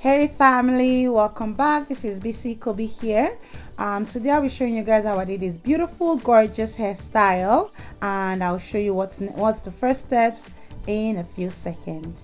Hey family, welcome back. This is bisikoobee here. Today I'll be showing you guys how I did this beautiful gorgeous hairstyle, and I'll show you what's the first steps in a few seconds.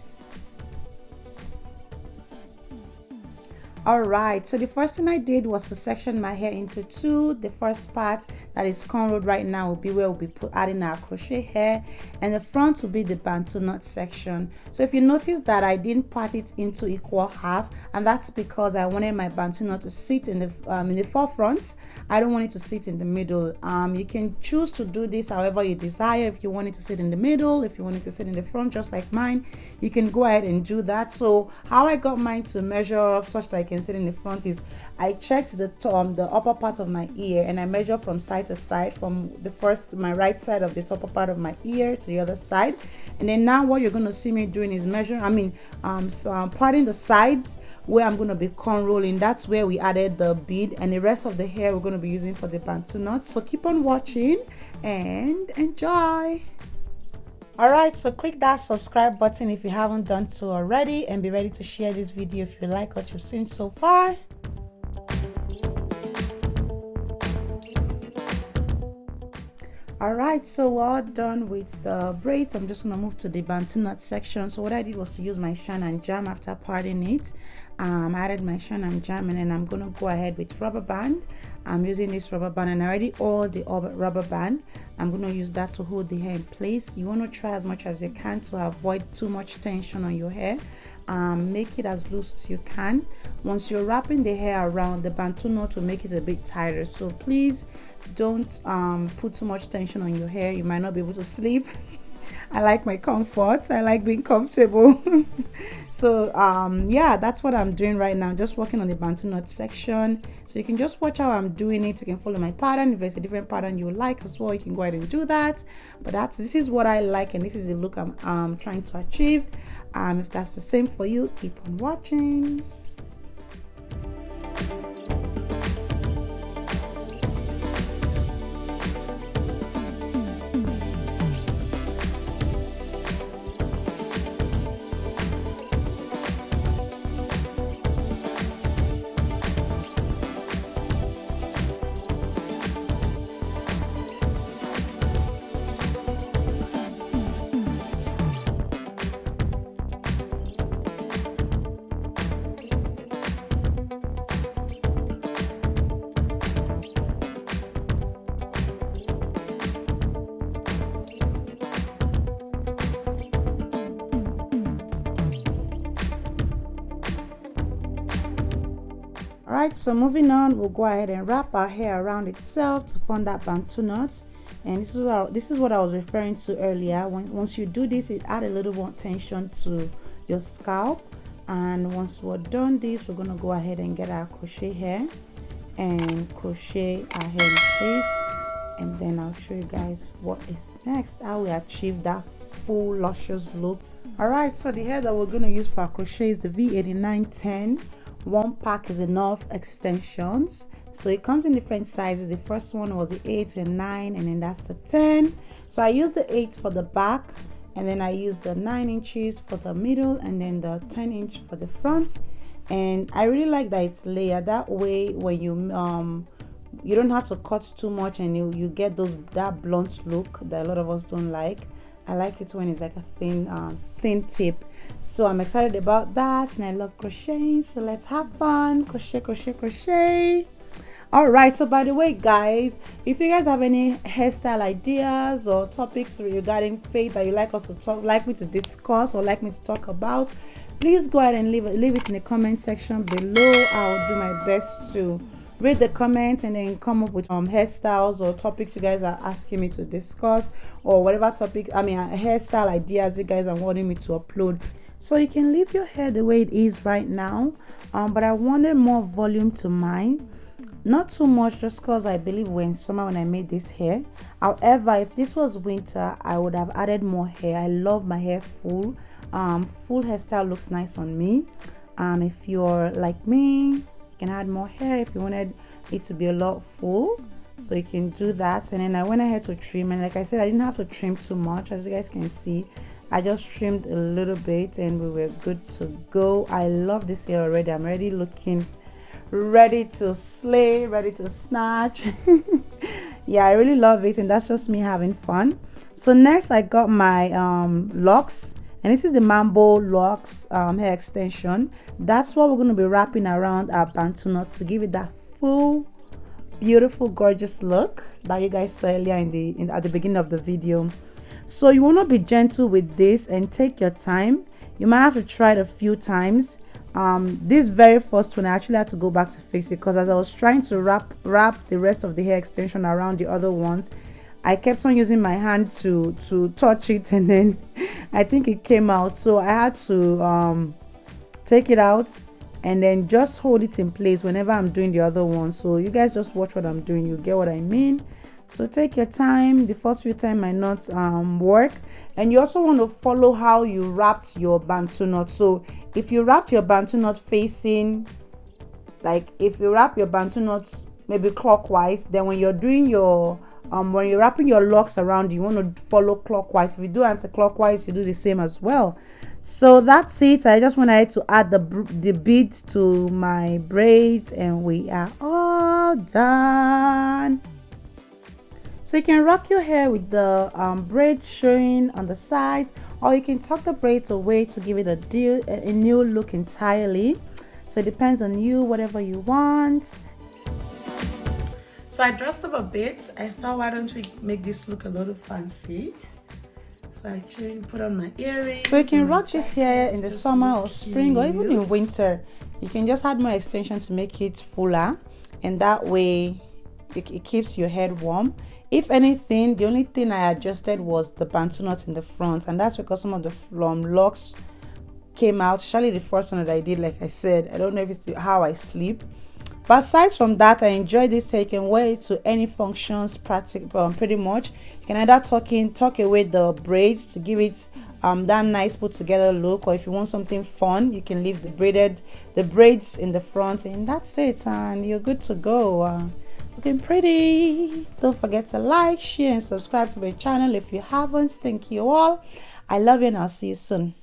Alright, so the first thing I did was to section my hair into two. The first part that is cornrowed right now will be where we'll be adding our crochet hair, and the front will be the bantu knot section. So if you notice that I didn't part it into equal half, and that's because I wanted my bantu knot to sit in the forefront. I don't want it to sit in the middle. You can choose to do this however you desire. If you want it to sit in the middle, if you want it to sit in the front just like mine, you can go ahead and do that. So how I got mine to measure up such that I can sit in the front is I checked the upper part of my ear, and I measure from side to side, from my right side of the upper part of my ear to the other side. And then now what you're going to see me doing is parting the sides where I'm going to be cornrolling. That's where we added the bead, and the rest of the hair we're going to be using for the bantu knot. So keep on watching and enjoy. Alright, so click that subscribe button if you haven't done so already, and be ready to share this video if you like what you've seen so far. Alright, so we're all done with the braids. I'm just going to move to the bantu knot section. So what I did was to use my shine and jam after parting it. I added my shine and jam, and then I'm going to go ahead with rubber band. I'm using this rubber band, and I already oiled the rubber band. I'm going to use that to hold the hair in place. You want to try as much as you can to avoid too much tension on your hair. Make it as loose as you can. Once you're wrapping the hair around, the bantu knot will make it a bit tighter, so please don't put too much tension on your hair. You might not be able to sleep. I like my comfort. I like being comfortable. So yeah, that's what I'm doing right now. Just working on the bantu knot section. So you can just watch how I'm doing it. You can follow my pattern. If there's a different pattern you like as well, you can go ahead and do that. But this is what I like, and this is the look I'm trying to achieve. If that's the same for you, keep on watching. Alright, so moving on, we'll go ahead and wrap our hair around itself to form that bantu knot. And this is what I was referring to earlier. Once you do this, it adds a little more tension to your scalp. And once we're done this, we're going to go ahead and get our crochet hair and crochet our hair in place. And then I'll show you guys what is next, how we achieve that full luscious look. Alright, so the hair that we're going to use for our crochet is the V8910. One pack is enough extensions, so it comes in different sizes. The first one was the 8 and 9, and then that's the 10. So I used the 8 for the back, and then I used the 9 inches for the middle, and then the 10 inch for the front. And I really like that it's layered. That way when you don't have to cut too much, and you get that blunt look that a lot of us don't like. I like it when it's like a thin tip. So I'm excited about that, and I love crocheting, so let's have fun. Crochet, crochet, crochet. Alright, so by the way guys, if you guys have any hairstyle ideas or topics regarding faith that you like me to discuss or like me to talk about, please go ahead and leave it in the comment section below. I'll do my best to read the comment and then come up with hairstyles or topics you guys are asking me to discuss, or whatever topic, hairstyle ideas you guys are wanting me to upload. So you can leave your hair the way it is right now, but I wanted more volume to mine. Not too much, just because I believe we're in summer when I made this hair. However, if this was winter, I would have added more hair. I love my hair full. Full hairstyle looks nice on me. If you're like me, you can add more hair if you wanted it to be a lot full. So you can do that. And then I went ahead to trim, and like I said, I didn't have to trim too much. As you guys can see, I just trimmed a little bit and we were good to go. I love this hair already. I'm already looking ready to slay, ready to snatch. Yeah, I really love it, and that's just me having fun. So next I got my locks, and this is the Mambo locks hair extension. That's what we're going to be wrapping around our Bantu knot to give it that full, beautiful, gorgeous look that you guys saw earlier at the beginning of the video. So you want to be gentle with this and take your time. You might have to try it a few times. This very first one I actually had to go back to fix it, because as I was trying to wrap the rest of the hair extension around the other ones, I kept on using my hand to touch it, and then I think it came out. So I had to take it out and then just hold it in place whenever I'm doing the other one. So you guys just watch what I'm doing, you get what I mean. So take your time. The first few times might not work, and you also want to follow how you wrapped your Bantu knot. So if you wrapped your Bantu knot facing, like if you wrap your Bantu knot maybe clockwise, then when you're doing your when you're wrapping your locks around, you want to follow clockwise. If you do anti-clockwise, you do the same as well. So that's it. I just wanted to add the beads to my braids, and we are all done. So you can rock your hair with the braids showing on the side, or you can tuck the braids away to give it a new look entirely. So it depends on you, whatever you want. So I dressed up a bit. I thought, why don't we make this look a little fancy? So I put on my earrings. So you can rock this hair in the summer or spring, or even in winter. You can just add more extension to make it fuller, and that way it keeps your head warm. If anything, the only thing I adjusted was the Bantu knot in the front, and that's because some of the locks came out, especially the first one that I did. Like I said, I don't know if it's how I sleep, but aside from that, I enjoy this hair. You can wear it to any functions, pretty much. You can either tuck away the braids to give it that nice put together look, or if you want something fun, you can leave the braids in the front, and that's it, and you're good to go. Looking pretty. Don't forget to like, share, and subscribe to my channel if you haven't. Thank you all. I love you, and I'll see you soon.